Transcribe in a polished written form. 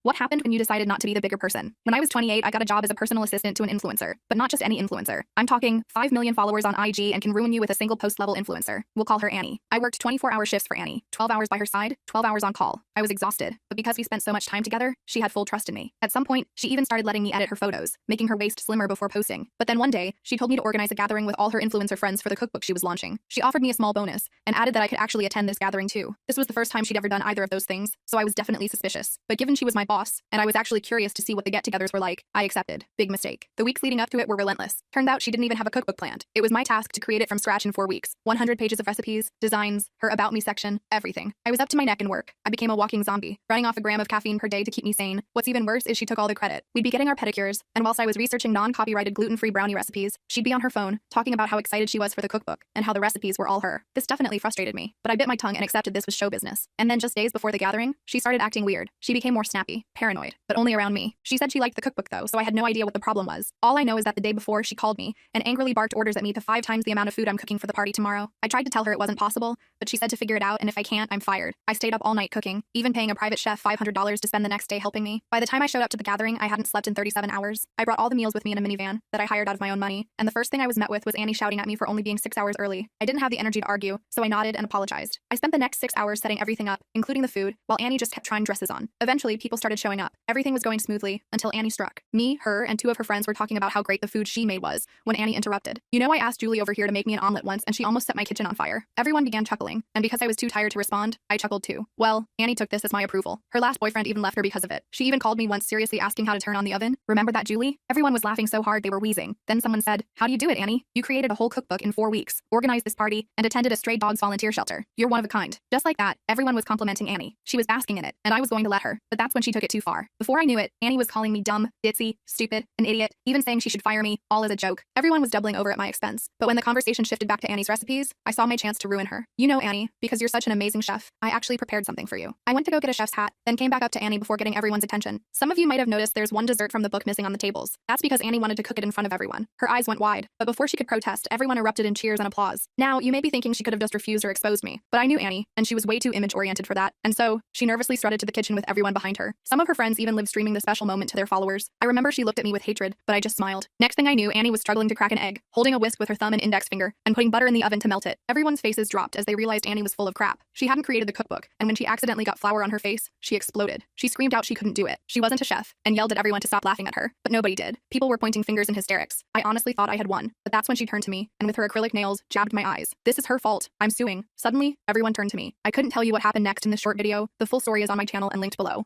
What happened when you decided not to be the bigger person? When I was 28, I got a job as a personal assistant to an influencer, but not just any influencer. I'm talking 5 million followers on IG and can ruin you with a single post level influencer. We'll call her Annie. I worked 24-hour shifts for Annie, 12 hours by her side, 12 hours on call. I was exhausted, but because we spent so much time together, she had full trust in me. At some point, she even started letting me edit her photos, making her waist slimmer before posting. But then one day, she told me to organize a gathering with all her influencer friends for the cookbook she was launching. She offered me a small bonus and added that I could actually attend this gathering too. This was the first time she'd ever done either of those things, so I was definitely suspicious. But given she was my boss, and I was actually curious to see what the get-togethers were like, I accepted. Big mistake. The weeks leading up to it were relentless. Turned out she didn't even have a cookbook planned. It was my task to create it from scratch in 4 weeks. 100 pages of recipes, designs, her About Me section, everything. I was up to my neck in work. I became a walking zombie, running off a gram of caffeine per day to keep me sane. What's even worse is she took all the credit. We'd be getting our pedicures, and whilst I was researching non-copyrighted gluten-free brownie recipes, she'd be on her phone, talking about how excited she was for the cookbook, and how the recipes were all her. This definitely frustrated me, but I bit my tongue and accepted this was show business. And then just days before the gathering, she started acting weird. She became more snappy, paranoid, but only around me. She said she liked the cookbook though, so I had no idea what the problem was. All I know is that the day before, she called me and angrily barked orders at me to 5 times the amount of food I'm cooking for the party tomorrow. I tried to tell her it wasn't possible, but she said to figure it out, and if I can't, I'm fired. I stayed up all night cooking, even paying a private chef $500 to spend the next day helping me. By the time I showed up to the gathering, I hadn't slept in 37 hours. I brought all the meals with me in a minivan that I hired out of my own money, and the first thing I was met with was Annie shouting at me for only being 6 hours early. I didn't have the energy to argue, so I nodded and apologized. I spent the next 6 hours setting everything up, including the food, while Annie just kept trying dresses on. Eventually, people started showing up. Everything was going smoothly until Annie struck. Me, her, and 2 of her friends were talking about how great the food she made was when Annie interrupted. You know, I asked Julie over here to make me an omelet once, and she almost set my kitchen on fire. Everyone began chuckling, and because I was too tired to respond, I chuckled too. Well, Annie took this as my approval. Her last boyfriend even left her because of it. She even called me once seriously asking how to turn on the oven. Remember that, Julie? Everyone was laughing so hard they were wheezing. Then someone said, "How do you do it, Annie? You created a whole cookbook in 4 weeks, organized this party, and attended a stray dogs volunteer shelter. You're one of a kind." Just like that, everyone was complimenting Annie. She was basking in it, and I was going to let her, but that's when she took it too far. Before I knew it, Annie was calling me dumb, ditzy, stupid, an idiot, even saying she should fire me, all as a joke. Everyone was doubling over at my expense. But when the conversation shifted back to Annie's recipes, I saw my chance to ruin her. You know, Annie, because you're such an amazing chef, I actually prepared something for you. I went to go get a chef's hat, then came back up to Annie before getting everyone's attention. Some of you might have noticed there's one dessert from the book missing on the tables. That's because Annie wanted to cook it in front of everyone. Her eyes went wide, but before she could protest, everyone erupted in cheers and applause. Now, you may be thinking she could have just refused or exposed me, but I knew Annie, and she was way too image-oriented for that. And so, she nervously strutted to the kitchen with everyone behind her. Some of her friends even live streaming the special moment to their followers. I remember she looked at me with hatred, but I just smiled. Next thing I knew, Annie was struggling to crack an egg, holding a whisk with her thumb and index finger, and putting butter in the oven to melt it. Everyone's faces dropped as they realized Annie was full of crap. She hadn't created the cookbook, and when she accidentally got flour on her face, she exploded. She screamed out she couldn't do it. She wasn't a chef, and yelled at everyone to stop laughing at her, but nobody did. People were pointing fingers in hysterics. I honestly thought I had won, but that's when she turned to me, and with her acrylic nails, jabbed my eyes. This is her fault. I'm suing. Suddenly, everyone turned to me. I couldn't tell you what happened next in this short video. The full story is on my channel and linked below.